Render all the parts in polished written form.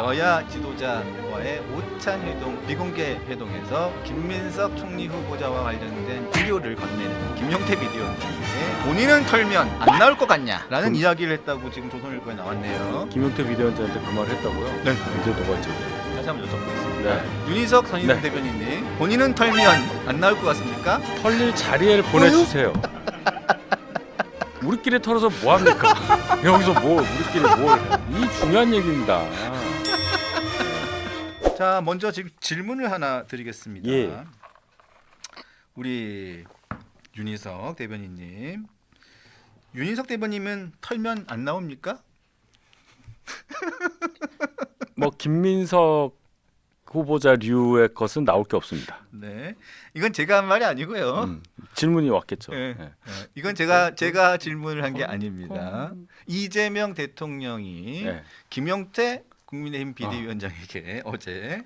여야 지도자와의 오찬 회동 비공개 회동에서 김민석 총리 후보자와 관련된 비료를 건네는 김용태 비대위원장에게 본인은 털면 안 나올 것 같냐라는 이야기를 했다고 지금 조선일보에 나왔네요. 김용태 비대위원장한테 그 말을 했다고요? 네. 이제 도발적. 다시 한번 여쭤보겠습니다. 네. 윤희석 전 네. 대변인님, 본인은 털면 안 나올 것 같습니까? 털릴 자리를 보내주세요. 우리끼리 털어서 뭐 합니까? 여기서 뭐 우리끼리 뭘? 이 중요한 얘기입니다. 자, 먼저 지금 질문을 하나 드리겠습니다. 예. 우리 윤희석 대변인님, 윤희석 대변인은 털면 안 나옵니까? 뭐 김민석 후보자류의 것은 나올 게 없습니다. 네, 이건 제가 한 말이 아니고요. 질문이 왔겠죠. 네. 네. 이건 제가 질문을 한 게 아닙니다. 이재명 대통령이 네. 김용태 국민의힘 비대위원장에게 어제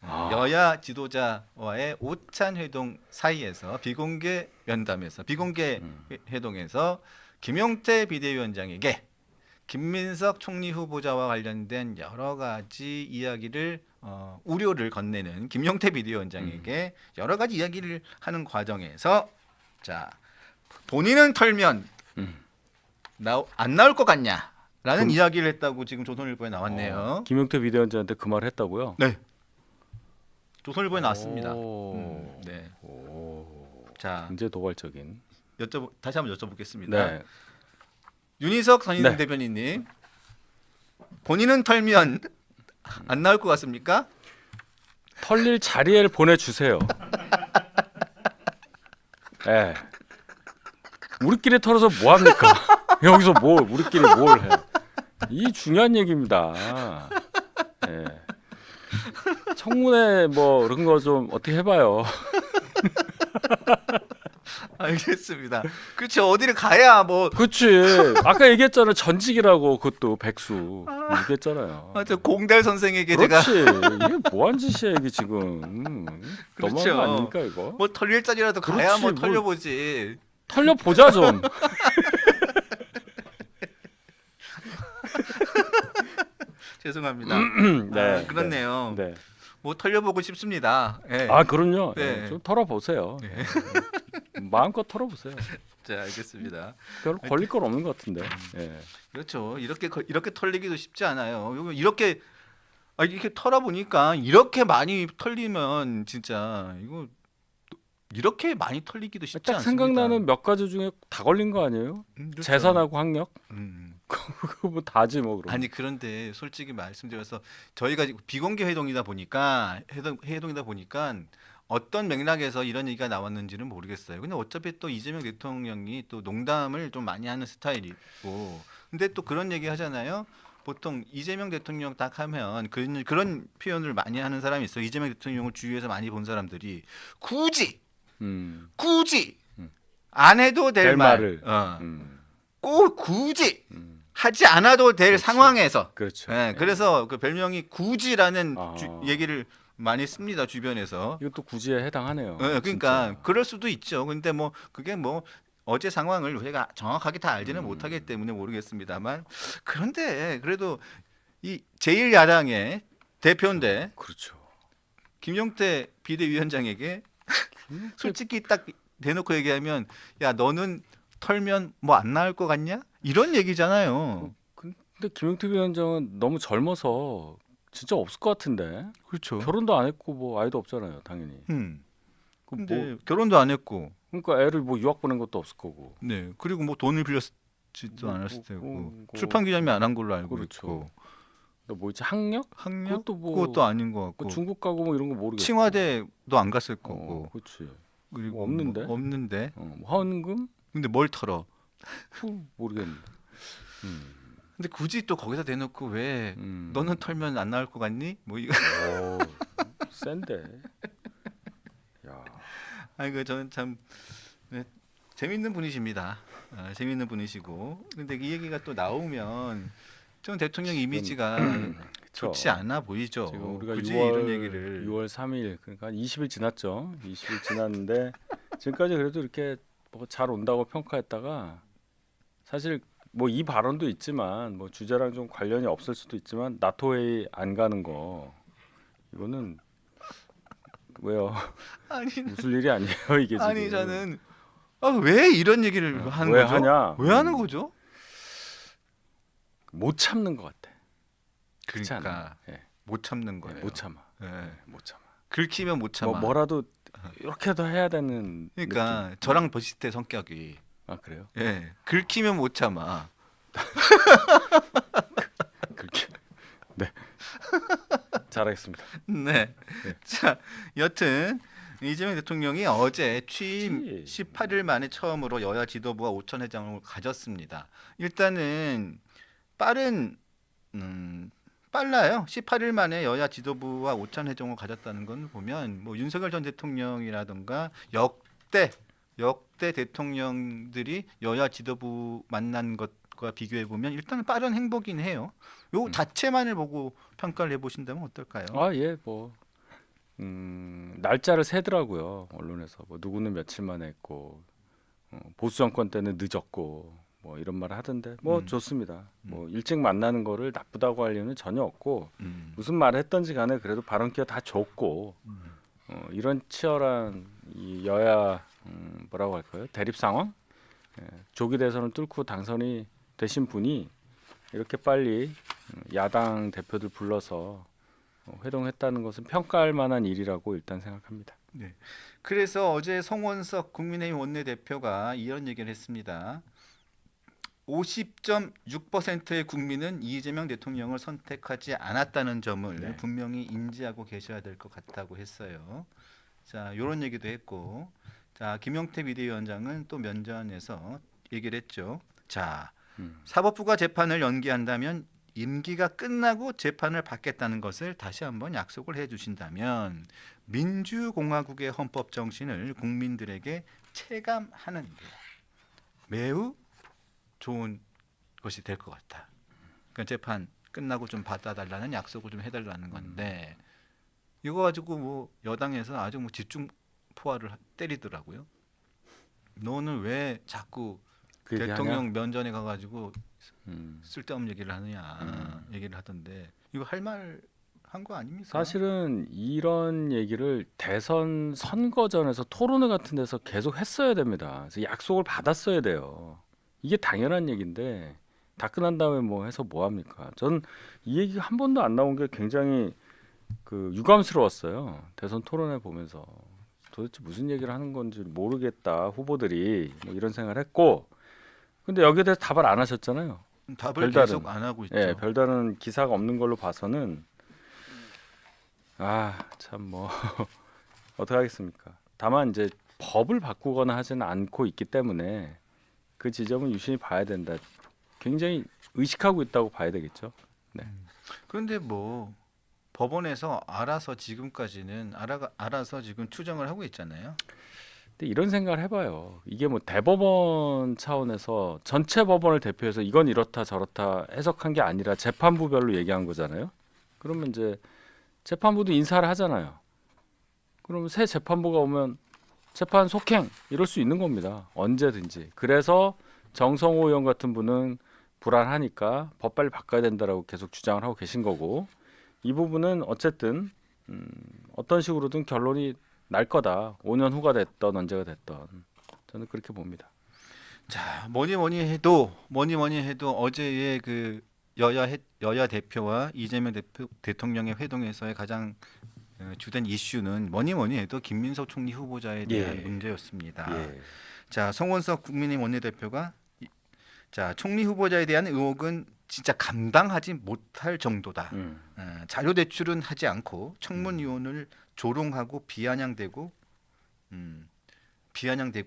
아. 여야 지도자와의 오찬 회동 사이에서 비공개 면담에서 비공개 회동에서 김용태 비대위원장에게 김민석 총리 후보자와 관련된 여러 가지 이야기를 우려를 건네는 김용태 비대위원장에게 여러 가지 이야기를 하는 과정에서 자, 본인은 털면 안 나올 것 같냐라는 이야기를 했다고 지금 조선일보에 나왔네요. 김용태 비대위원장한테 그 말을 했다고요? 네, 조선일보에 나왔습니다. 오. 네. 오. 자, 굉장히 도발적인. 다시 한번 여쭤보겠습니다. 네. 윤희석 전 네. 대변인님, 본인은 털면 안 나올 것 같습니까? 털릴 자리를 보내주세요. 예. 우리끼리 털어서 뭐 합니까? 여기서 뭐 우리끼리 뭘 해? 이 중요한 얘기입니다. 예. 청문회 뭐 그런 거 좀 어떻게 해봐요. 알겠습니다. 그렇죠. 어디를 가야 뭐 그렇지. 아까 얘기했잖아. 전직이라고 그것도 백수 얘기했잖아요. 저 공달 선생에게 그렇지. 제가 이게 뭐한 짓이야 이게 지금. 그렇죠. 너무한 거 아닙니까 이거? 뭐 털릴 자리라도 가야 그렇지, 뭐 뭐. 털려보지. 털려 보자 좀. 죄송합니다. 네. 그렇네요. 네. 뭐 털려보고 싶습니다. 예. 아 그럼요. 네. 네. 좀 털어보세요. 마음껏 털어보세요. 자, 알겠습니다. 별로 걸릴 건 없는 것 같은데. 예. 그렇죠. 이렇게 털리기도 쉽지 않아요. 이렇게 이렇게 털어보니까 이렇게 많이 털리면 진짜 이거 이렇게 많이 털리기도 쉽지 딱 않습니다. 생각나는 몇 가지 중에 다 걸린 거 아니에요? 그렇죠. 재산하고 학력? 음. 그거 뭐 다지 뭐 그럼. 아니 그런데 솔직히 말씀드려서 저희가 비공개 회동이다 보니까 어떤 맥락에서 이런 얘기가 나왔는지는 모르겠어요. 근데 어차피 또 이재명 대통령이 또 농담을 좀 많이 하는 스타일이고, 근데 또 그런 얘기 하잖아요. 보통 이재명 대통령 딱 하면 그런 표현을 많이 하는 사람이 있어요. 이재명 대통령을 주위에서 많이 본 사람들이 굳이 안 해도 될 될 말을 말을. 꼭 굳이 하지 않아도 될 그렇지. 상황에서 그렇죠. 네, 예. 그래서 그 별명이 굳이라는 아. 얘기를 많이 씁니다 주변에서. 이것도 구지에 해당하네요. 네, 그러니까 진짜. 그럴 수도 있죠. 근데 뭐 그게 뭐 어제 상황을 우리가 정확하게 다 알지는 못하기 때문에 모르겠습니다만, 그런데 그래도 이 제1야당의 대표인데 그렇죠. 김용태 비대위원장에게 솔직히 딱 대놓고 얘기하면 야 너는 털면 뭐 안 나올 것 같냐? 이런 얘기잖아요. 근데 김용태 위원장은 너무 젊어서 진짜 없을 것 같은데. 그렇죠. 결혼도 안 했고 뭐 아이도 없잖아요, 당연히. 그 근데 뭐 결혼도 안 했고, 그러니까 애를 뭐 유학 보낸 것도 없을 거고. 네, 그리고 뭐 돈을 빌렸지도 뭐, 않았을 테고, 뭐, 출판 기념이 안 한 걸로 알고 그렇죠. 있고, 뭐 있지 학력? 학력 그것도 뭐 그것도 아닌 것 같고, 뭐 중국 가고 뭐 이런 거 모르겠어. 칭화대도 안 갔을 거고, 그렇지. 그리고 뭐 없는데? 뭐 없는데, 뭐 헌금? 근데 뭘 털어? 모르겠는데. 근데 굳이 또 거기다 대놓고 왜 너는 털면 안 나올 것 같니? 뭐 이거. 오, 센데. 야. 아이고 저는 참 네, 재밌는 분이십니다. 재밌는 분이시고, 근데 이 얘기가 또 나오면 전 대통령 이미지가 좋지 않아 보이죠. 지금 우리가 굳이 6월, 이런 얘기를 6월 3일 그러니까 한 20일 지났죠. 20일 지났는데 지금까지 그래도 이렇게 뭐 잘 온다고 평가했다가 사실 뭐 이 발언도 있지만 뭐 주제랑 좀 관련이 없을 수도 있지만 나토에 안 가는 거 이거는 왜요? 아니 웃을 일이 아니에요 이게 지금. 아니 저는 왜 이런 얘기를 하는 왜 거죠? 하냐? 왜 하는 거죠? 못 참는 것 같아. 그렇지 그러니까 않아요? 예. 못 참는 거예요. 못 참아. 예. 못 참아. 긁히면 못 참아. 뭐라도 이렇게도 해야 되는. 그러니까 느낌. 저랑 비슷해 성격이. 아 그래요? 예. 긁히면 못 참아. 그렇게. 네. 잘하겠습니다. 네. 네. 자, 여튼 이재명 대통령이 어제 취임 그치. 18일 만에 처음으로 여야 지도부와 오찬 회장을 가졌습니다. 일단은 빨라요. 18일 만에 여야 지도부와 오찬 회동을 가졌다는 건 보면 뭐 윤석열 전 대통령이라든가 역대 대통령들이 여야 지도부 만난 것과 비교해 보면 일단은 빠른 행보긴 해요. 요 자체만을 보고 평가를 해보신다면 어떨까요? 아 예, 뭐 날짜를 세더라고요 언론에서. 뭐 누구는 며칠 만에 했고 보수 정권 때는 늦었고 뭐 이런 말을 하던데 뭐 좋습니다. 뭐 일찍 만나는 거를 나쁘다고 할 이유는 전혀 없고 무슨 말을 했던지 간에 그래도 발언기가 다 좋고 이런 치열한 이 여야 뭐라고 할까요? 대립 상황 조기 대선을 뚫고 당선이 되신 분이 이렇게 빨리 야당 대표들 불러서 회동했다는 것은 평가할 만한 일이라고 일단 생각합니다. 네. 그래서 어제 송원석 국민의힘 원내대표가 이런 얘기를 했습니다. 50.6%의 국민은 이재명 대통령을 선택하지 않았다는 점을 네. 분명히 인지하고 계셔야 될 것 같다고 했어요. 자, 이런 얘기도 했고, 자 김용태 비대위원장은 또 면전에서 얘기를 했죠. 자, 사법부가 재판을 연기한다면 임기가 끝나고 재판을 받겠다는 것을 다시 한번 약속을 해주신다면 민주공화국의 헌법 정신을 국민들에게 체감하는 데 매우 좋은 것이 될 것 같다. 그러니까 재판 끝나고 좀 받아달라는 약속을 좀 해달라는 건데 이거 가지고 뭐 여당에서 아주 뭐 집중 포화를 때리더라고요. 너는 왜 자꾸 그 대통령 면전에 가가지고 음. 쓸데없는 얘기를 하느냐 얘기를 하던데 이거 할 말 한 거 아닙니까? 사실은 이런 얘기를 대선 선거전에서 토론회 같은 데서 계속 했어야 됩니다. 그래서 약속을 받았어야 돼요. 이게 당연한 얘기인데 다 끝난 다음에 뭐 해서 뭐 합니까? 전 이 얘기가 한 번도 안 나온 게 굉장히 그 유감스러웠어요. 대선 토론회 보면서 도대체 무슨 얘기를 하는 건지 모르겠다 후보들이 뭐 이런 생각을 했고, 근데 여기에 대해서 답을 안 하셨잖아요. 답을 별다른, 계속 안 하고 있죠. 예, 별다른 기사가 없는 걸로 봐서는 참 뭐 어떻게 하겠습니까? 다만 이제 법을 바꾸거나 하지는 않고 있기 때문에 그 지점은 유심히 봐야 된다. 굉장히 의식하고 있다고 봐야 되겠죠. 네. 그런데 뭐 법원에서 알아서 지금까지는 알아서 지금 추정을 하고 있잖아요. 근데 이런 생각을 해봐요. 이게 뭐 대법원 차원에서 전체 법원을 대표해서 이건 이렇다 저렇다 해석한 게 아니라 재판부별로 얘기한 거잖아요. 그러면 이제 재판부도 인사를 하잖아요. 그러면 새 재판부가 오면 재판 속행 이럴 수 있는 겁니다. 언제든지. 그래서 정성호 의원 같은 분은 불안하니까 법 빨리 바꿔야 된다라고 계속 주장을 하고 계신 거고, 이 부분은 어쨌든 어떤 식으로든 결론이 날 거다. 5년 후가 됐던 언제가 됐던 저는 그렇게 봅니다. 자, 뭐니 해도 어제의 그 여야 대표와 이재명 대통령의 회동에서의 가장 주된 이슈는 뭐니 해도 김민석 총리 후보자에 대한 예. 문제였습니다. 예. 자, 송원석 국민의힘 원내대표가 자, 총리 후보자에 대한 의혹은 진짜 감당하지 못할 정도다. 자료 제출은 하지 않고 청문위원을 조롱하고 비아냥대고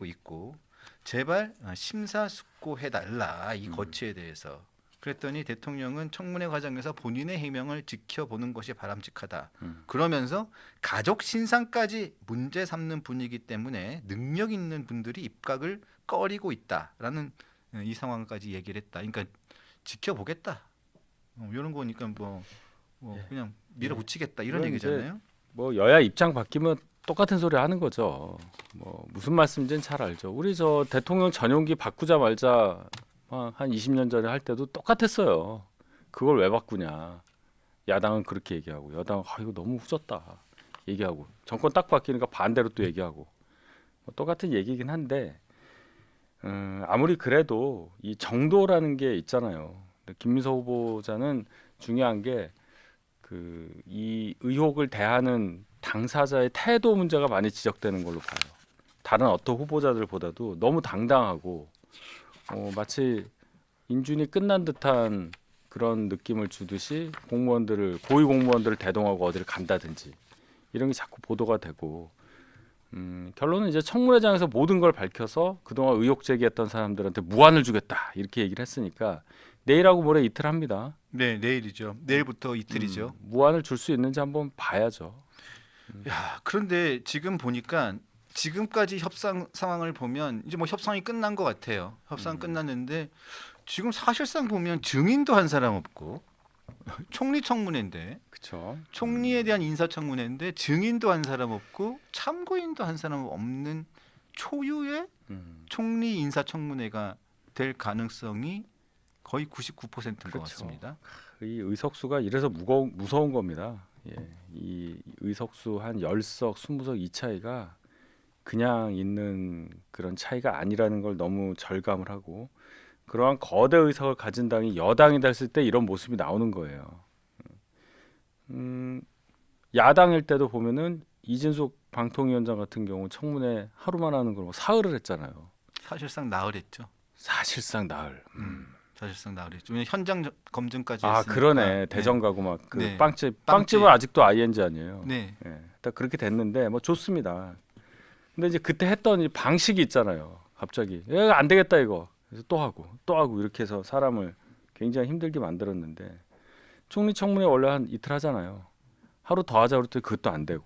있고 제발 심사숙고해달라 이 거치에 대해서. 그랬더니 대통령은 청문회 과정에서 본인의 해명을 지켜보는 것이 바람직하다. 그러면서 가족 신상까지 문제 삼는 분이기 때문에 능력 있는 분들이 입각을 꺼리고 있다라는 이 상황까지 얘기를 했다. 그러니까 지켜보겠다. 이런 거니까 뭐 그냥 밀어붙이겠다 이런 얘기잖아요. 뭐 여야 입장 바뀌면 똑같은 소리 하는 거죠. 뭐 무슨 말씀인지는 잘 알죠. 우리 저 대통령 전용기 바꾸자 말자 한 20년 전에 할 때도 똑같았어요. 그걸 왜 바꾸냐. 야당은 그렇게 얘기하고 여당은 이거 너무 후졌다 얘기하고 정권 딱 바뀌니까 반대로 또 얘기하고 뭐 똑같은 얘기긴 한데 아무리 그래도 이 정도라는 게 있잖아요. 근데 김민석 후보자는 중요한 게 이 의혹을 대하는 당사자의 태도 문제가 많이 지적되는 걸로 봐요. 다른 어떤 후보자들보다도 너무 당당하고 마치 인준이 끝난 듯한 그런 느낌을 주듯이 고위 공무원들을 대동하고 어디를 간다든지 이런 게 자꾸 보도가 되고 결론은 이제 청문회장에서 모든 걸 밝혀서 그동안 의혹 제기했던 사람들한테 무한을 주겠다 이렇게 얘기를 했으니까 내일하고 모레 이틀 합니다. 네, 내일이죠. 내일부터 이틀이죠. 무한을 줄 수 있는지 한번 봐야죠. 야, 그런데 지금 보니까 지금까지 협상 상황을 보면 이제 뭐 협상이 끝난 것 같아요. 협상 끝났는데 지금 사실상 보면 증인도 한 사람 없고 총리 청문회인데 그렇죠. 총리에 대한 인사청문회인데 증인도 한 사람 없고 참고인도 한 사람 없는 초유의 총리 인사청문회가 될 가능성이 거의 99%인 것 그렇죠. 같습니다. 이 의석수가 이래서 무서운 겁니다. 예, 이 의석수 한 10석, 20석 이 차이가 그냥 있는 그런 차이가 아니라는 걸 너무 절감을 하고 그러한 거대 의석을 가진 당이 여당이 됐을 때 이런 모습이 나오는 거예요. 야당일 때도 보면은 이진숙 방통위원장 같은 경우 청문회 하루만 하는 걸 사흘을 했잖아요. 사실상 나흘했죠. 사실상 나흘. 사실상 나흘했죠. 왜냐면 현장 검증까지 아 했으니까. 그러네. 대전 가고 막 그 네. 빵집은 아직도 ING 아니에요. 네. 예, 딱 그렇게 됐는데 뭐 좋습니다. 근데 이제 그때 했던 이 방식이 있잖아요. 갑자기 안 되겠다 이거. 그래서 또 하고 이렇게 해서 사람을 굉장히 힘들게 만들었는데 총리 청문회 원래 한 이틀 하잖아요. 하루 더 하자 그랬더니 그것도 안 되고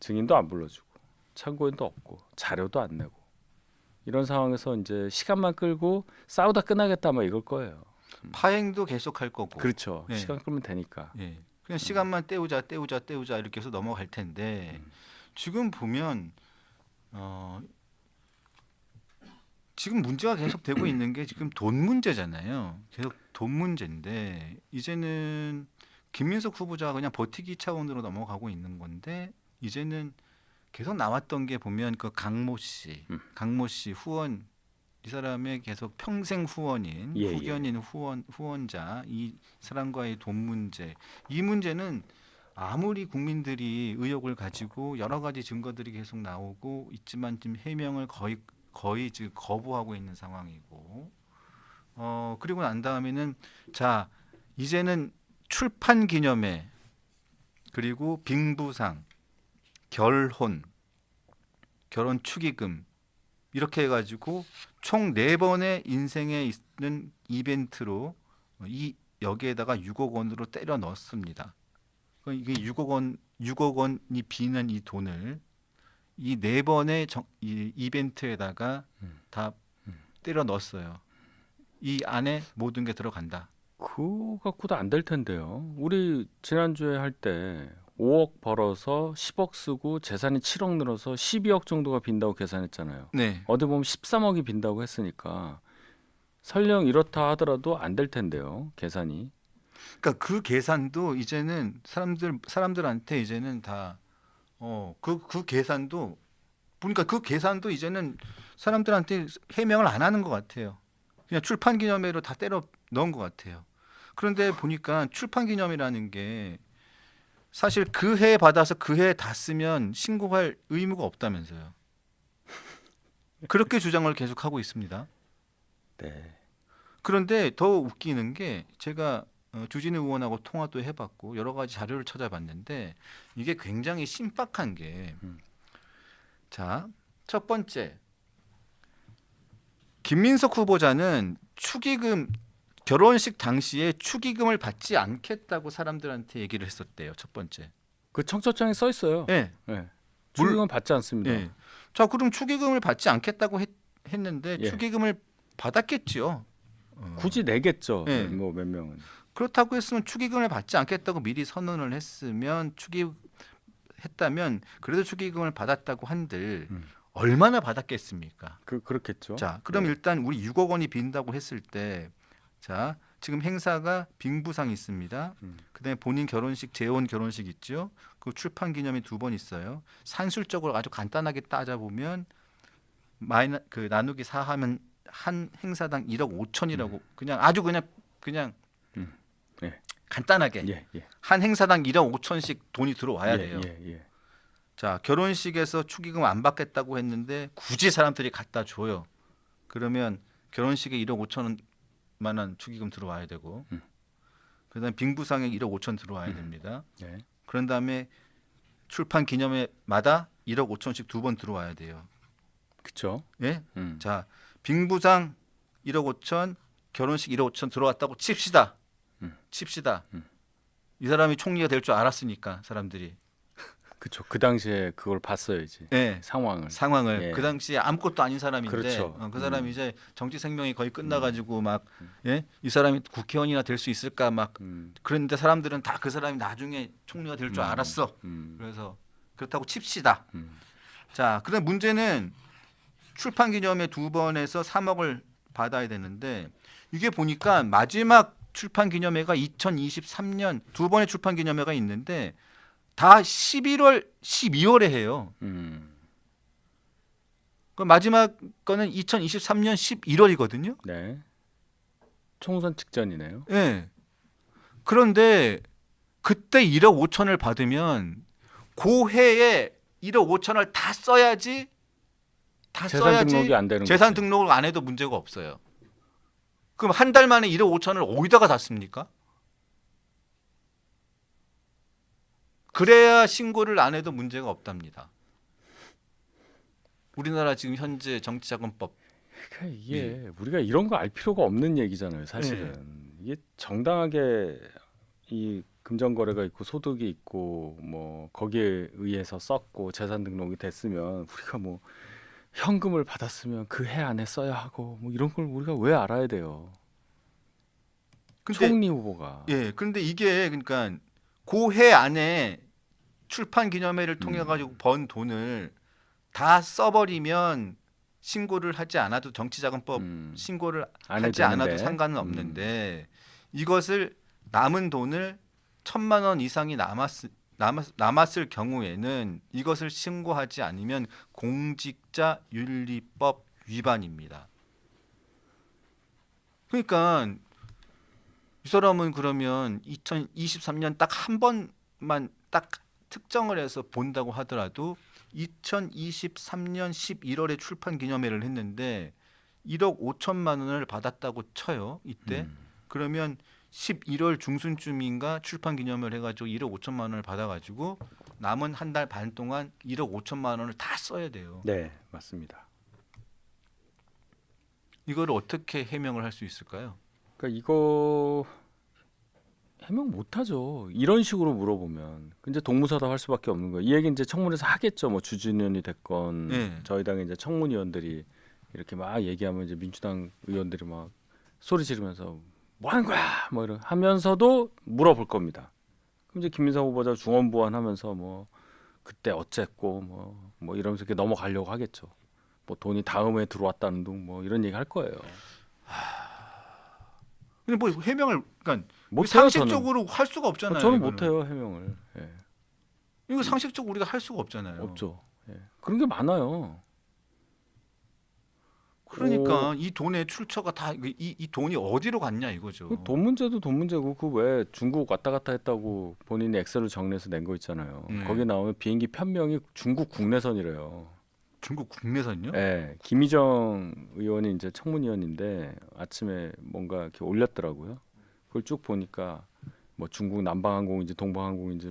증인도 안 불러주고 참고인도 없고 자료도 안 내고 이런 상황에서 이제 시간만 끌고 싸우다 끝나겠다 막 이걸 거예요. 파행도 계속할 거고. 그렇죠. 네. 시간 끌면 되니까. 예. 그냥 시간만 때우자 이렇게 해서 넘어갈 텐데 지금 보면 지금 문제가 계속 되고 있는 게 지금 돈 문제잖아요. 계속 돈 문제인데 이제는 김민석 후보자가 그냥 버티기 차원으로 넘어가고 있는 건데 이제는 계속 나왔던 게 보면 그 강모 씨 후원 이 사람의 계속 평생 후원인 예, 후견인 후원자 이 사람과의 돈 문제 이 문제는 아무리 국민들이 의혹을 가지고 여러 가지 증거들이 계속 나오고 있지만 지금 해명을 거의 지금 거부하고 있는 상황이고 그리고 난 다음에는 자 이제는 출판 기념회 그리고 빙부상 결혼 축의금 이렇게 해가지고 총 4번의 인생에 있는 이벤트로 여기에다가 6억 원으로 때려 넣습니다. 이게 6억 원이 비는 이 돈을 이 4번의 이 이벤트에다가 다 때려 넣었어요. 이 안에 모든 게 들어간다. 그거 갖고도 안 될 텐데요. 우리 지난주에 할 때 5억 벌어서 10억 쓰고 재산이 7억 늘어서 12억 정도가 빈다고 계산했잖아요. 네. 어디 보면 13억이 빈다고 했으니까 설령 이렇다 하더라도 안 될 텐데요. 계산이. 그러니까 그 계산도 이제는 사람들한테 이제는 다 그 계산도 보니까 그 계산도 이제는 사람들한테 해명을 안 하는 것 같아요. 그냥 출판 기념회로 다 때려 넣은 것 같아요. 그런데 보니까 출판 기념이라는 게 사실 그 해 받아서 그 해 다 쓰면 신고할 의무가 없다면서요. 그렇게 주장을 계속하고 있습니다. 네. 그런데 더 웃기는 게 제가 주진우 의원하고 통화도 해봤고 여러 가지 자료를 찾아봤는데 이게 굉장히 신박한 게 자, 첫 번째 김민석 후보자는 축의금 결혼식 당시에 축의금을 받지 않겠다고 사람들한테 얘기를 했었대요. 첫 번째. 그 청첩장에 써 있어요. 네. 네. 축의금은 받지 않습니다. 네. 자, 그럼 축의금을 받지 않겠다고 했는데 예. 축의금을 받았겠죠. 굳이 내겠죠. 네. 뭐 몇 명은. 그렇다고 했으면 축의금을 받지 않겠다고 미리 선언을 했으면 했다면 그래도 축의금을 받았다고 한들 얼마나 받았겠습니까? 그렇겠죠. 자, 그럼 네. 일단 우리 6억 원이 빈다고 했을 때, 자, 지금 행사가 빙부상 있습니다. 그다음에 본인 결혼식, 재혼 결혼식 있죠. 그 출판 기념이 2번 있어요. 산술적으로 아주 간단하게 따져 보면 그 나누기 4하면 한 행사당 1억 5천이라고 그냥 아주 그냥 음. 예. 간단하게 예, 예. 한 행사당 1억 5천씩 돈이 들어와야 돼요. 예. 자, 결혼식에서 축의금 안 받겠다고 했는데 굳이 사람들이 갖다 줘요. 그러면 결혼식에 1억 5천만 원 축의금 들어와야 되고, 그다음에 빙부상에 1억 5천 들어와야 됩니다. 예. 그런 다음에 출판 기념회마다 1억 5천씩 2번 들어와야 돼요. 그렇죠. 예? 음. 자, 빙부상 1억 5천, 결혼식 1억 5천 들어왔다고 칩시다. 칩시다. 이 사람이 총리가 될 줄 알았으니까 사람들이. 그렇죠. 그 당시에 그걸 봤어야지. 예. 상황을 예. 그 당시에 아무것도 아닌 사람인데 그렇죠. 그 사람이 이제 정치 생명이 거의 끝나가지고 막 예? 이 사람이 국회의원이나 될 수 있을까 막 그런데 사람들은 다 그 사람이 나중에 총리가 될 줄 알았어. 그래서 그렇다고 칩시다. 자, 그럼 문제는 출판 기념회 2번에서 3억을 받아야 되는데 이게 보니까 마지막 출판 기념회가 2023년 2번의 출판 기념회가 있는데 다 11월, 12월에 해요. 그 마지막 거는 2023년 11월이거든요. 네. 총선 직전이네요. 예. 그런데 그때 1억 5천을 받으면 그 해에 1억 5천을 다 써야지. 다 재산 써야지. 등록이 안 되는 재산 거지. 등록을 안 해도 문제가 없어요. 그럼 한 달 만에 1억 5천을 어디다가 다 씁니까? 그래야 신고를 안 해도 문제가 없답니다. 우리나라 지금 현재 정치자금법. 그러니까 이게 우리가 이런 거 알 필요가 없는 얘기잖아요. 사실은 이게 정당하게 이 금전 거래가 있고 소득이 있고 뭐 거기에 의해서 썼고 재산 등록이 됐으면 우리가 뭐 현금을 받았으면 그 해 안에 써야 하고 뭐 이런 걸 우리가 왜 알아야 돼요? 근데 총리 후보가 예, 그런데 이게 그러니까 그 해 안에 출판 기념회를 통해 가지고 번 돈을 다 써버리면 신고를 하지 않아도 정치자금법 신고를 안 해도 하지 않아도 되는데. 상관은 없는데 이것을 남은 돈을 1,000만 원 이상이 남았을 경우에는 이것을 신고하지 않으면 공직자윤리법 위반입니다. 그러니까 이 사람은 그러면 2023년 딱 한 번만 딱 특정을 해서 본다고 하더라도 2023년 11월에 출판 기념회를 했는데 1억 5천만 원을 받았다고 쳐요. 이때. 그러면 11월 중순쯤인가 출판 기념회를 해가지고 1억 5천만 원을 받아가지고 남은 한 달 반 동안 1억 5천만 원을 다 써야 돼요. 네, 맞습니다. 이걸 어떻게 해명을 할 수 있을까요? 그러니까 이거 해명 못하죠. 이런 식으로 물어보면 이제 동무서답 할 수밖에 없는 거예요. 이 얘기 이제 청문회에서 하겠죠. 뭐 주진우연이 됐건 네. 저희 당의 이제 청문위원들이 이렇게 막 얘기하면 이제 민주당 의원들이 막 소리 지르면서 뭐 하는 거야 뭐 이러 하면서도 물어볼 겁니다. 그럼 이제 김민석 후보자 중언부언하면서 뭐 그때 어쨌고 뭐 이러면서 이렇게 넘어가려고 하겠죠. 뭐 돈이 다음에 들어왔다는 둥 뭐 이런 얘기 할 거예요. 근데 뭐 해명을 그러니까 못해요, 상식적으로 할 수가 없잖아요. 저는 이거는. 못해요 해명을. 예. 이거 상식적으로 우리가 할 수가 없잖아요. 없죠. 예. 그런 게 많아요. 그러니까 이 돈의 출처가 다 이 돈이 어디로 갔냐 이거죠. 돈 문제도 돈 문제고 그 왜 중국 왔다 갔다 했다고 본인이 엑셀을 정리해서 낸 거 있잖아요. 거기 나오면 비행기 편명이 중국 국내선이래요. 중국 국내선요? 예, 김희정 의원이 이제 청문위원인데 아침에 뭔가 이렇게 올렸더라고요. 그걸 쭉 보니까 뭐 중국 남방항공인지 동방항공인지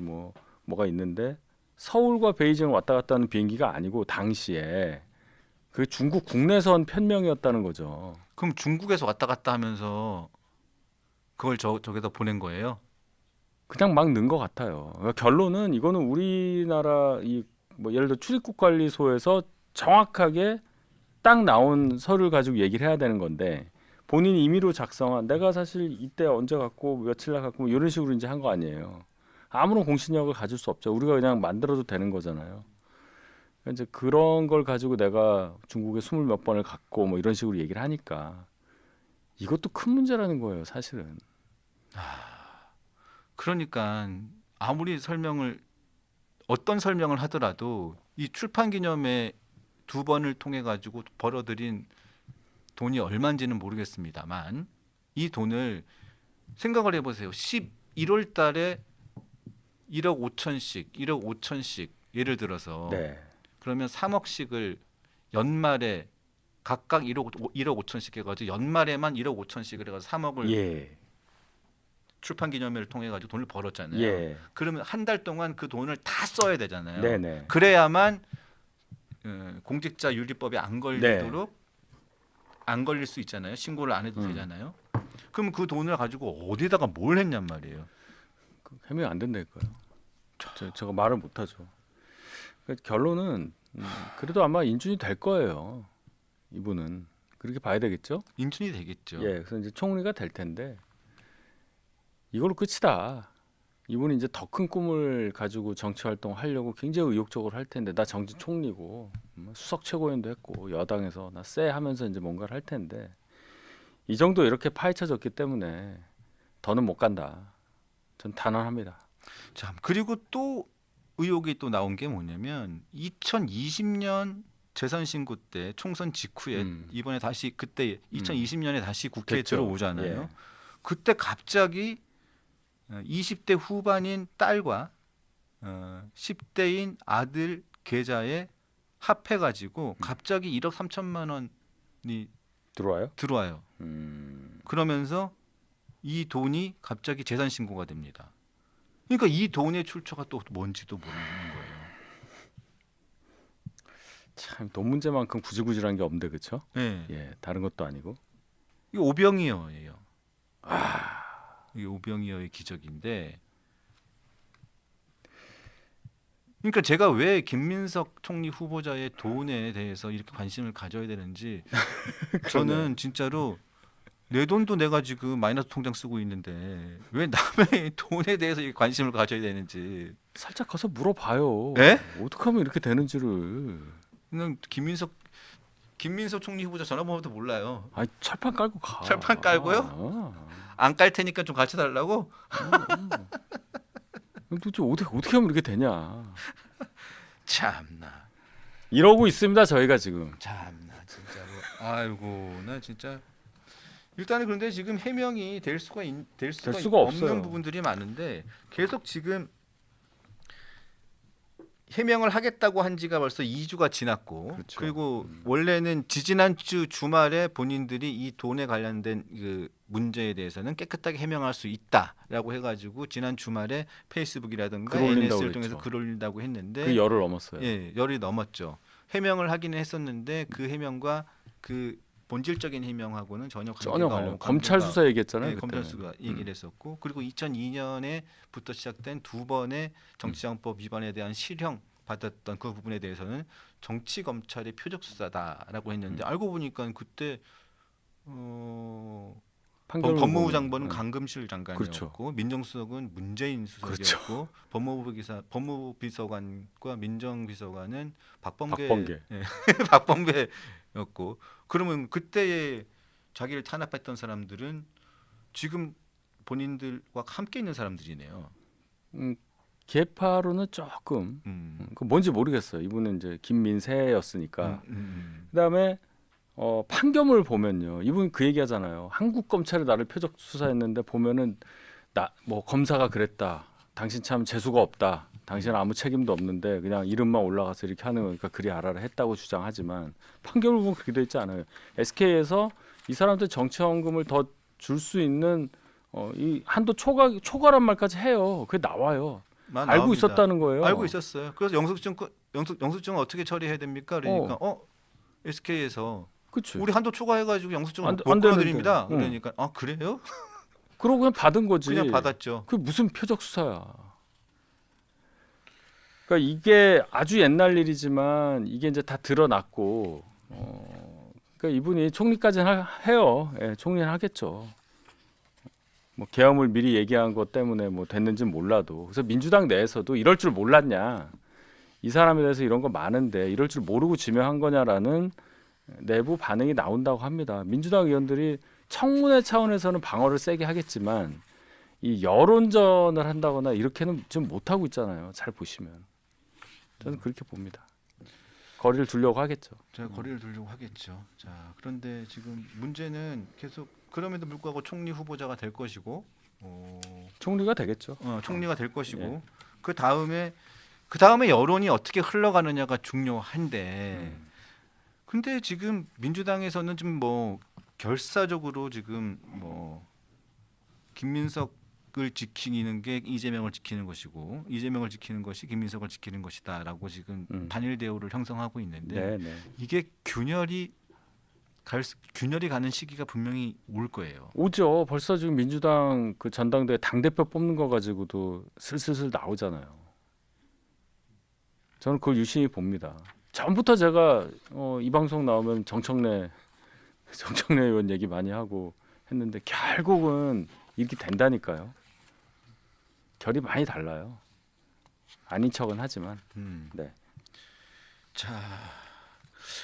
뭐가 있는데 서울과 베이징을 왔다 갔다 하는 비행기가 아니고 당시에 그 중국 국내선 편명이었다는 거죠. 그럼 중국에서 왔다 갔다 하면서 그걸 저기다 보낸 거예요? 그냥 막 넣은 것 같아요. 그러니까 결론은 이거는 우리나라 이 뭐 예를 들어 출입국관리소에서 정확하게 딱 나온 서류를 가지고 얘기를 해야 되는 건데 본인이 임의로 작성한 내가 사실 이때 언제 갔고 며칠 날 갔고 뭐 이런 식으로 이제 한 거 아니에요. 아무런 공신력을 가질 수 없죠. 우리가 그냥 만들어도 되는 거잖아요. 그러니까 이제 그런 걸 가지고 내가 중국에 20몇 번을 갔고 뭐 이런 식으로 얘기를 하니까 이것도 큰 문제라는 거예요, 사실은. 그러니까 아무리 어떤 설명을 하더라도 이 출판 기념회 2번을 통해 가지고 벌어들인 돈이 얼마인지는 모르겠습니다만 이 돈을 생각을 해보세요. 11월 달에 1억 5천씩, 1억 5천씩 예를 들어서 네. 그러면 3억씩을 연말에 각각 1억 5천씩 해가지고 연말에만 1억 5천씩을 해가지고 3억을 예. 출판 기념회를 통해 가지고 돈을 벌었잖아요. 예. 그러면 한 달 동안 그 돈을 다 써야 되잖아요. 네네. 그래야만 공직자 윤리법에 안 걸리도록 안 걸릴 수 있잖아요. 신고를 안 해도 되잖아요. 그럼 그 돈을 가지고 어디다가 뭘 했냔 말이에요. 해명이 안 된다니까요. 제가 말을 못 하죠. 그러니까 결론은 그래도 아마 인준이 될 거예요. 이분은 그렇게 봐야 되겠죠. 인준이 되겠죠. 예, 그래서 이제 총리가 될 텐데 이걸로 끝이다. 이분이 이제 더 큰 꿈을 가지고 정치 활동하려고 굉장히 의욕적으로 할 텐데 나 정치 총리고 수석 최고위원도 했고 여당에서 나 쎄 하면서 이제 뭔가를 할 텐데 이 정도 이렇게 파헤쳐졌기 때문에 더는 못 간다. 전 단언합니다. 참 그리고 또 의혹이 또 나온 게 뭐냐면 2020년 재산 신고 때 총선 직후에 이번에 다시 그때 2020년에 다시 국회에 됐죠. 들어오잖아요. 예. 그때 갑자기 20대 후반인 딸과 10대인 아들 계좌에 합해가지고 갑자기 1억 3천만 원이 들어와요? 들어와요. 그러면서 이 돈이 갑자기 재산 신고가 됩니다. 그러니까 이 돈의 출처가 또 뭔지도 모르는 거예요. 참 돈 문제만큼 구질구질한 게 없는데 그렇죠? 네. 예, 다른 것도 아니고. 이게 오병이어예요. 이게 오병이어의 기적인데. 그러니까 제가 왜 김민석 총리 후보자의 돈에 대해서 이렇게 관심을 가져야 되는지 저는 진짜로 내 돈도 내가 지금 마이너스 통장 쓰고 있는데 왜 남의 돈에 대해서 이렇게 관심을 가져야 되는지 살짝 가서 물어봐요. 에? 어떻게 하면 이렇게 되는지를. 그냥 김민석 총리 후보자 전화번호도 몰라요. 아, 철판 깔고 가. 철판 깔고요? 안 깔 테니까 좀 같이 달라고? 도대체 어떻게 하면 이렇게 되냐. 참나. 이러고 있습니다 저희가 지금. 참나 진짜로. 아이고 나 진짜 일단은 그런데 지금 해명이 될 수가 수가 없는 없어요. 부분들이 많은데 계속 지금 해명을 하겠다고 한 지가 벌써 2주가 지났고 그렇죠. 그리고 원래는 지지난주 주말에 본인들이 이 돈에 관련된 그 문제에 대해서는 깨끗하게 해명할 수 있다라고 해가지고 지난 주말에 페이스북이라든가 글 올린다고 NS를 통해서 그랬죠. 글 올린다고 했는데 그 열을 넘었어요. 예, 열이 넘었죠. 해명을 하기는 했었는데 그 해명과 그 본질적인 해명하고는 전혀 관련. 관계가 검찰 수사 얘기했잖아요. 네, 그때. 검찰 수사 얘기를 했었고 그리고 2002년에부터 시작된 2번의 정치자금법 위반에 대한 실형 받았던 그 부분에 대해서는 정치 검찰의 표적 수사다라고 했는데 알고 보니까 그때 판결을 법무부 보면, 장관은 강금실 장관이었고 그렇죠. 민정수석은 문재인 수석이었고 법무부 비서관과 민정비서관은 박범계. 예, 박범계였고 그러면 그때에 자기를 탄압했던 사람들은 지금 본인들과 함께 있는 사람들이네요. 개파로는 조금 그 뭔지 모르겠어요. 이분은 이제 김민세였으니까. 그다음에 판결문을 보면요. 이분 그 얘기하잖아요. 한국 검찰이 나를 표적 수사했는데 보면은 나 뭐 검사가 그랬다. 당신 참 재수가 없다. 당신은 아무 책임도 없는데 그냥 이름만 올라가서 이렇게 하는 거니까 그리 알아라 했다고 주장하지만 판결을 보면 그렇게 돼 있지 않아요. SK에서 이 사람들 정치헌금을 더 줄 수 있는 이 한도 초과란 말까지 해요. 그게 나와요. 알고 나옵니다. 있었다는 거예요. 알고 있었어요. 그래서 영수증은 어떻게 처리해야 됩니까? 그러니까 SK에서 그치. 우리 한도 초과해가지고 영수증을 안 못 되는데. 끌어드립니다. 응. 그러니까 그래요? 그러고 그냥 받은 거지. 그냥 받았죠. 그게 무슨 표적 수사야. 그러니까 이게 아주 옛날 일이지만 이게 이제 다 드러났고 그러니까 이분이 총리까지는 해요. 예, 총리는 하겠죠. 뭐 계엄을 미리 얘기한 것 때문에 뭐 됐는지는 몰라도 그래서 민주당 내에서도 이럴 줄 몰랐냐 이 사람에 대해서 이런 거 많은데 이럴 줄 모르고 지명한 거냐라는 내부 반응이 나온다고 합니다. 민주당 의원들이 청문회 차원에서는 방어를 세게 하겠지만 이 여론전을 한다거나 이렇게는 좀 못하고 있잖아요. 잘 보시면 저는 그렇게 봅니다. 거리를 두려고 하겠죠. 제가 거리를 두려고 하겠죠. 자, 그런데 지금 문제는 계속 그럼에도 불구하고 총리 후보자가 될 것이고, 총리가 되겠죠. 총리가 될 것이고, 예. 그 다음에 여론이 어떻게 흘러가느냐가 중요한데, 근데 지금 민주당에서는 좀 뭐 결사적으로 지금 뭐 김민석을 지키는 게 이재명을 지키는 것이고 이재명을 지키는 것이 김민석을 지키는 것이다라고 지금 단일 대우를 형성하고 있는데 네. 이게 균열이 가는 시기가 분명히 올 거예요. 오죠. 벌써 지금 민주당 그 전당대회 당 대표 뽑는 거 가지고도 슬슬 나오잖아요. 저는 그걸 유심히 봅니다. 전부터 제가 이 방송 나오면 정청래 의원 얘기 많이 하고 했는데 결국은 이렇게 된다니까요. 결이 많이 달라요. 아닌 척은 하지만. 네. 자,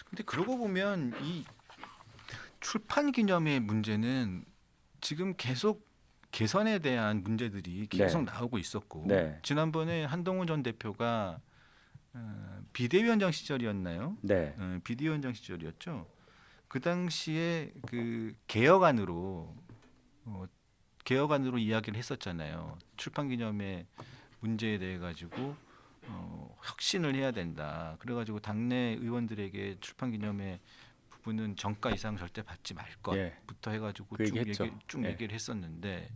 근데 그러고 보면 이 출판 기념의 문제는 지금 계속 개선에 대한 문제들이 계속 나오고 있었고 네. 지난번에 한동훈 전 대표가 비대위원장 시절이었나요? 네. 비대위원장 시절이었죠. 그 당시에 그 개혁안으로 이야기를 했었잖아요. 출판 기념의 문제에 대해 가지고 혁신을 해야 된다. 그래가지고 당내 의원들에게 출판 기념의 부분은 정가 이상 절대 받지 말 것부터 해가지고 그 얘기했죠. 쭉 얘기를 했었는데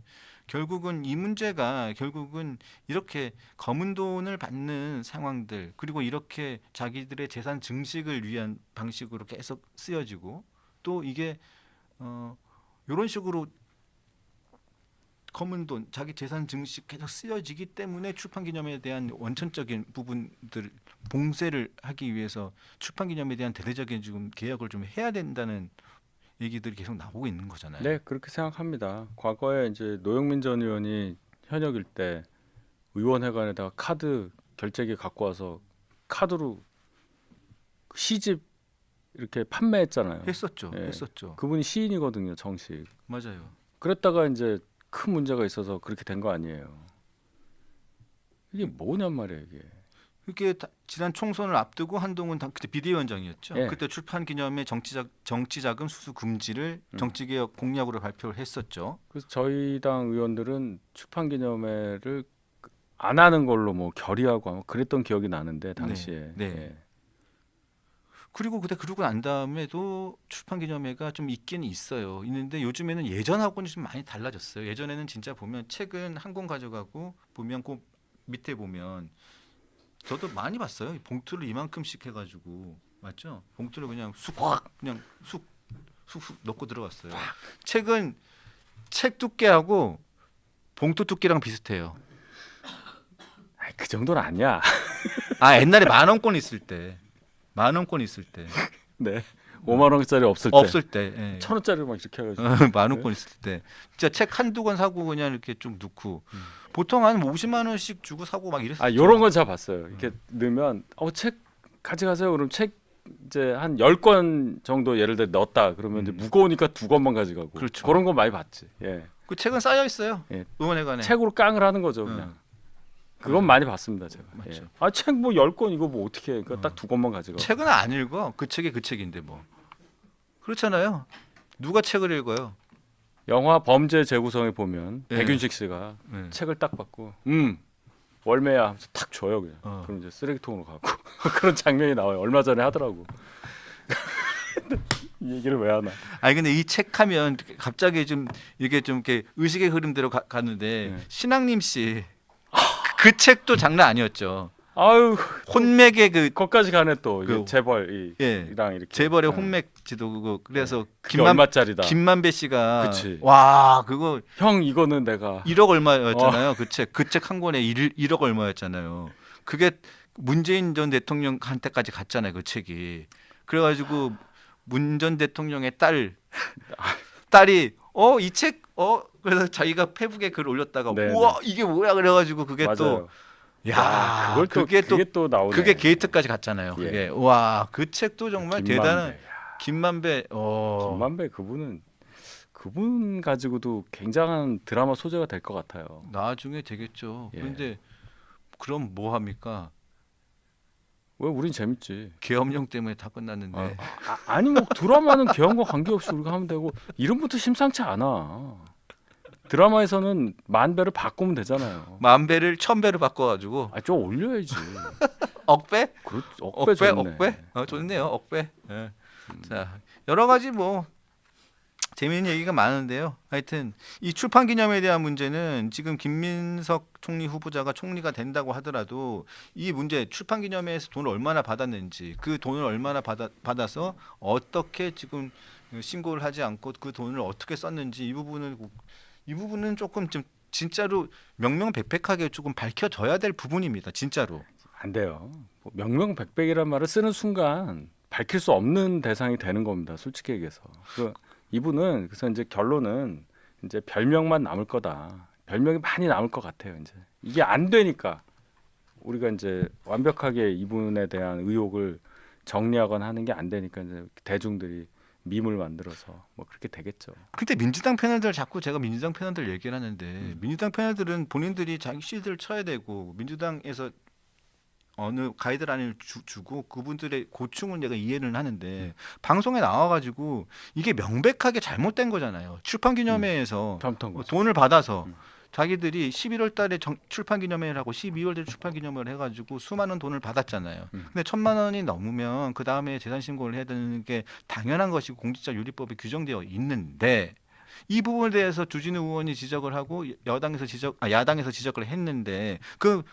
결국은 이 문제가 결국은 이렇게 검은 돈을 받는 상황들 그리고 이렇게 자기들의 재산 증식을 위한 방식으로 계속 쓰여지고 또 이게 이런 식으로 검은 돈, 자기 재산 증식 계속 쓰여지기 때문에 출판 기념에 대한 원천적인 부분들 봉쇄를 하기 위해서 출판 기념에 대한 대대적인 지금 개혁을 좀 해야 된다는 얘기들이 계속 나오고 있는 거잖아요. 네, 그렇게 생각합니다. 과거에 이제 노영민 전 의원이 현역일 때 의원회관에다가 카드 결제기 갖고 와서 카드로 시집 이렇게 판매했잖아요. 했었죠. 예. 했었죠. 그분이 시인이거든요, 정식. 맞아요. 그랬다가 이제 큰 문제가 있어서 그렇게 된 거 아니에요. 이게 뭐냔 말이에요, 이게. 그게 지난 총선을 앞두고 한동훈 그때 비대위원장이었죠. 예. 그때 출판 기념의 정치자금 수수 금지를 정치개혁 공약으로 발표를 했었죠. 그래서 저희 당 의원들은 출판기념회를 안 하는 걸로 뭐 결의하고 아마 그랬던 기억이 나는데 당시에. 네. 예. 그리고 그러고 난 다음에도 출판 기념회가 좀 있긴 있어요. 있는데 요즘에는 예전하고는 좀 많이 달라졌어요. 예전에는 진짜 보면 책은 한 권 가져가고 보면 그 밑에 보면 저도 많이 봤어요. 봉투를 이만큼씩 해가지고 맞죠? 봉투를 그냥 쑥 넣고 들어갔어요. 책은 책 두께하고 봉투 두께랑 비슷해요. 아이, 그 정도는 아니야. 아 옛날에 10,000원권 있을 때. 10,000원권 있을 때. 네. 5만 원짜리 없을 때. 없을 때. 예. 1,000원짜리 막 이렇게 해가지고. 10,000원권 있을 때. 진짜 책 한두 권 사고 그냥 이렇게 좀 넣고 보통 한 50만 원씩 주고 사고 막 이랬어요. 아, 요런 건 제가 봤어요. 이렇게 넣으면 책 가져가세요. 그럼 책 이제 한 10권 정도 예를 들어 넣었다. 그러면 이제 무거우니까 2권만 가져가고. 그렇죠. 그런 거 많이 봤지. 예. 그 책은 쌓여 있어요. 예. 의원회관에. 책으로 깡을 하는 거죠, 그냥. 그건 많이 봤습니다, 제가. 맞죠. 예. 아, 책 뭐 10권 이거 뭐 어떻게 해. 그러니까 딱 2권만 가져가. 책은 안 읽어. 그 책이 그 책인데 뭐. 그렇잖아요. 누가 책을 읽어요? 영화 범죄 재구성에 보면 예. 백윤식 씨가 네. 책을 딱 받고 월매야 하면서 탁 줘요 그냥. 그럼 이제 쓰레기통으로 가고 그런 장면이 나와요. 얼마 전에 하더라고. 이 얘기를 왜 하나? 아니 근데 이 책 하면 갑자기 좀 이게 좀 이렇게 의식의 흐름대로 가는데 네. 신앙님 씨 그 책도 장난 아니었죠. 아유, 혼맥의 그 거기까지 가네 또. 이게 그- 재벌 예. 이랑 이렇게. 재벌의 예. 혼맥 지도 그거 그래서 그게 얼마짜리다. 김만배 씨가 그치. 와 그거 형 이거는 내가 1억 얼마였잖아요. 그 책 한 권에 1억 얼마였잖아요. 그게 문재인 전 대통령한테까지 갔잖아요. 그 책이. 그래가지고 문 전 대통령의 딸이 이 책 그래서 자기가 페북에 글 올렸다가 네, 우와 이게 뭐야 그래가지고 그게 또 맞아요. 야, 그걸 또 그게 또 나오네. 그게 게이트까지 갔잖아요. 예. 그게 와, 그 책도 정말 대단한 김만배. 김만배. 김만배 그분 가지고도 굉장한 드라마 소재가 될 것 같아요. 나중에 되겠죠. 예. 그런데 그럼 뭐 합니까? 왜 우린 재밌지. 계엄령 때문에 다 끝났는데. 아니 뭐 드라마는 개헌과 관계없이 우리가 하면 되고 이름부터 심상치 않아. 드라마에서는 만배를 바꾸면 되잖아요. 만배를 1000배로 바꿔가지고 좀 올려야지. 억배? 억배 좋네. 억배? 좋네요. 억배. 예. 자, 여러 가지 뭐 재미있는 얘기가 많은데요. 하여튼 이 출판 기념에 대한 문제는 지금 김민석 총리 후보자가 총리가 된다고 하더라도 이 문제 출판 기념회에서 돈을 얼마나 받았는지 그 돈을 얼마나 받아서 어떻게 지금 신고를 하지 않고 그 돈을 어떻게 썼는지 이 부분은 조금 좀 진짜로 명명백백하게 조금 밝혀져야 될 부분입니다. 진짜로. 안 돼요. 뭐 명명백백이란 말을 쓰는 순간 밝힐 수 없는 대상이 되는 겁니다. 솔직히 얘기해서. 이분은 그래서 이제 결론은 이제 별명만 남을 거다. 별명이 많이 남을 것 같아요. 이제 이게 안 되니까 우리가 이제 완벽하게 이분에 대한 의혹을 정리하거나 하는 게 안 되니까 이제 대중들이 밈을 만들어서 뭐 그렇게 되겠죠. 근데 민주당 패널들 자꾸 제가 민주당 패널들 얘기를 하는데 민주당 패널들은 본인들이 자기 시드를 쳐야 되고 민주당에서 어느 가이드라인을 주고 그분들의 고충은 내가 이해는 하는데 방송에 나와가지고 이게 명백하게 잘못된 거잖아요. 출판기념회에서 잘못한 거죠. 돈을 받아서 자기들이 11월 달에 출판 기념회를 하고 12월 달에 출판 기념회를 해가지고 수많은 돈을 받았잖아요. 근데 1000만 원이 넘으면 그 다음에 재산 신고를 해야 되는 게 당연한 것이고 공직자 윤리법에 규정되어 있는데 이 부분에 대해서 주진우 의원이 지적을 하고 야당에서 지적을 했는데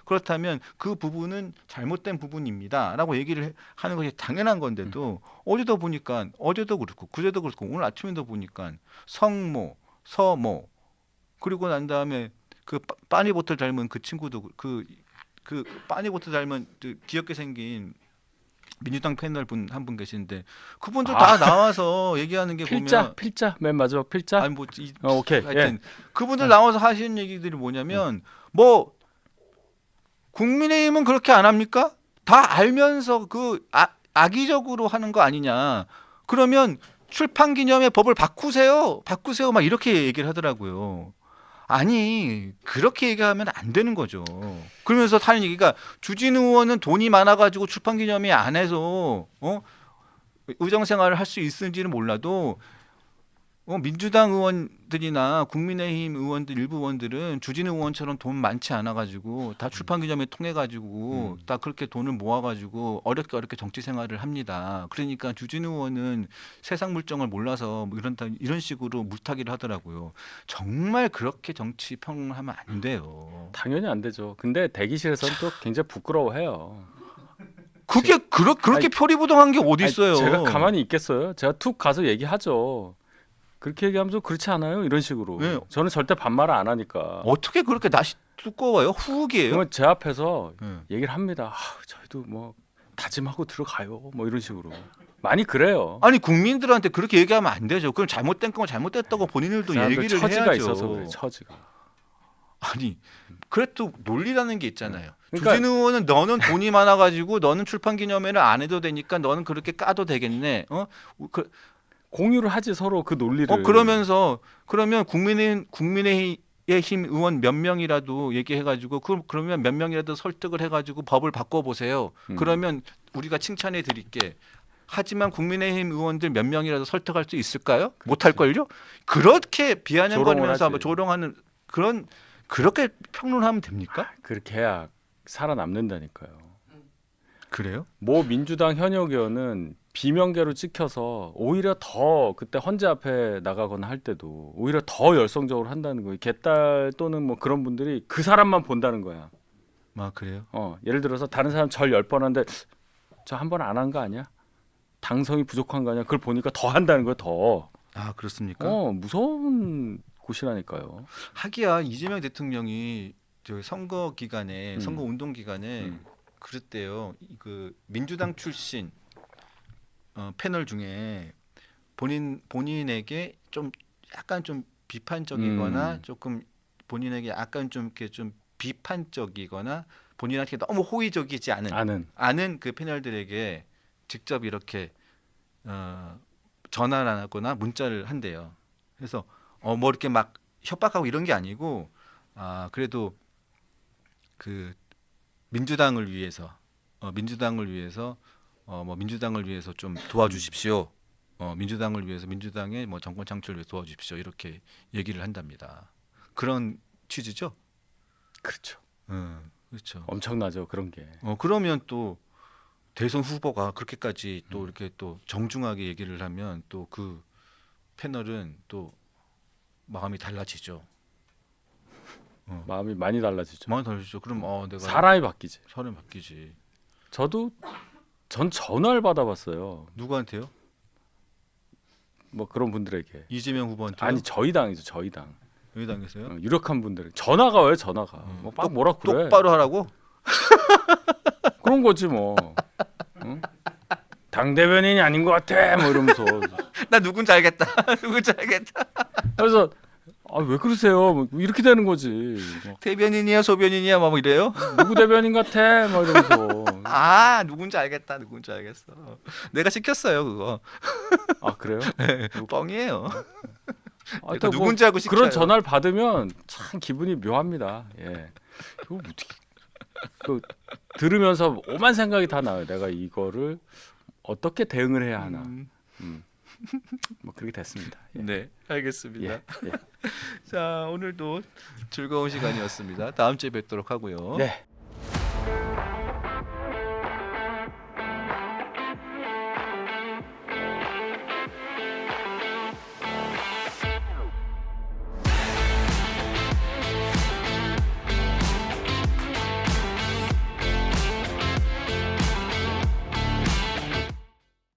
그렇다면 그 부분은 잘못된 부분입니다라고 얘기를 하는 것이 당연한 건데도 어제도 그렇고 그제도 그렇고 오늘 아침에도 보니까 성모, 서모 그리고 난 다음에 그 빠니보틀 닮은 그 친구도 그 빠니보틀 닮은 그 귀엽게 생긴 민주당 패널 분 한 분 계신데 그분들 다 나와서 얘기하는 게 보면 필자 맨 마지막 필자. 아니 오케이. 하여튼 그분들 나와서 하시는 얘기들이 뭐냐면 뭐 국민의힘은 그렇게 안 합니까? 다 알면서 악의적으로 하는 거 아니냐? 그러면 출판기념회 법을 바꾸세요 막 이렇게 얘기를 하더라고요. 아니 그렇게 얘기하면 안 되는 거죠. 그러면서 하는 얘기가 주진우 의원은 돈이 많아가지고 출판기념회 안 해서 의정생활을 할 수 있을지는 몰라도 민주당 의원들이나 국민의힘 의원들 일부 의원들은 주진우 의원처럼 돈 많지 않아가지고 다 출판기념회 통해가지고 다 그렇게 돈을 모아가지고 어렵게 정치 생활을 합니다. 그러니까 주진우 의원은 세상 물정을 몰라서 뭐 이런 식으로 물타기를 하더라고요. 정말 그렇게 정치 평론을 하면 안 돼요. 당연히 안 되죠. 근데 대기실에서는 또 굉장히 부끄러워해요. 그게 그렇게 표리부동한 게 어디 있어요? 제가 가만히 있겠어요? 제가 툭 가서 얘기하죠. 그렇게 얘기하면 좀 그렇지 않아요? 이런 식으로. 네. 저는 절대 반말을 안 하니까. 어떻게 그렇게 낯이 두꺼워요? 후기예요? 그러면 제 앞에서 네. 얘기를 합니다. 저희도 뭐 다짐하고 들어가요. 뭐 이런 식으로. 많이 그래요. 아니 국민들한테 그렇게 얘기하면 안 되죠. 그럼 잘못된 건 잘못됐다고 본인들도 얘기를 처지가 해야죠. 있어서 그래. 처지가. 아니 그래도 논리라는 게 있잖아요. 그러니까- 주진우 의원은 너는 돈이 많아가지고 너는 출판기념회를 안 해도 되니까 너는 그렇게 까도 되겠네. 공유를 하지 서로 그 논리를. 그러면 국민의힘 의원 몇 명이라도 얘기해가지고 그러면 몇 명이라도 설득을 해가지고 법을 바꿔보세요. 그러면 우리가 칭찬해 드릴게. 하지만 국민의힘 의원들 몇 명이라도 설득할 수 있을까요? 못할걸요? 그렇게 비아냥거리면서 조롱하는 그렇게 평론하면 됩니까? 그렇게 해야 살아남는다니까요. 그래요? 모 민주당 현역 의원은 비명계로 찍혀서 오히려 더 그때 헌재 앞에 나가거나 할 때도 오히려 더 열성적으로 한다는 거예요. 개딸 또는 뭐 그런 분들이 그 사람만 본다는 거야. 아 그래요? 예를 들어서 다른 사람 절 10번 하는데 저 한 번 안 한 거 아니야? 당성이 부족한 거 아니야? 그걸 보니까 더 한다는 거야, 더. 아 그렇습니까? 무서운 곳이라니까요. 하기야 이재명 대통령이 저 선거 기간에 선거 운동 기간에 그랬대요. 그 민주당 출신 패널 중에 본인에게 좀 약간 좀 비판적이거나 조금 본인에게 약간 좀 이렇게 좀 비판적이거나 본인한테 너무 호의적이지 않은 그 패널들에게 직접 이렇게 전화를 안 하거나 문자를 한대요. 그래서 뭐 이렇게 막 협박하고 이런 게 아니고 그래도 그 민주당을 위해서 뭐 민주당을 위해서 좀 도와주십시오. 민주당을 위해서 민주당의 뭐 정권 창출을 위해서 도와주십시오. 이렇게 얘기를 한답니다. 그런 취지죠? 그렇죠. 그렇죠. 엄청나죠 그런 게. 그러면 또 대선 후보가 그렇게까지 또 이렇게 또 정중하게 얘기를 하면 또 그 패널은 또 마음이 달라지죠. 마음이 많이 달라지죠. 마음이 달라지죠. 그럼 내가 사람이 바뀌지. 사람이 바뀌지. 저도 전 전화를 받아봤어요. 누구한테요? 뭐 그런 분들에게. 이재명 후보한테요? 아니 저희 당이죠 저희 당. 여기 당에서요? 유력한 분들 전화가 와요 전화가. 막 뭐라 그래. 똑바로 하라고? 그런 거지 뭐. 응? 당 대변인이 아닌 것 같아 뭐 이러면서. 나 누군지 알겠다. 누군지 알겠다. 그래서 왜 그러세요? 뭐 이렇게 되는 거지. 뭐, 대변인이야 소변인이야 뭐 이래요? 누구 대변인 같아? 뭐 이러면서. 누군지 알겠다. 누군지 알겠어. 내가 시켰어요 그거. 그래요? 뻥이에요. 또 누군지 알고 시켜요. 그런 전화를 받으면 참 기분이 묘합니다. 예. 이거 어떻게 들으면서 오만 생각이 다 나요. 내가 이거를 어떻게 대응을 해야 하나. 뭐 그렇게 됐습니다. 예. 네, 알겠습니다. 예. 자, 오늘도 즐거운 시간이었습니다. 다음 주에 뵙도록 하고요. 네.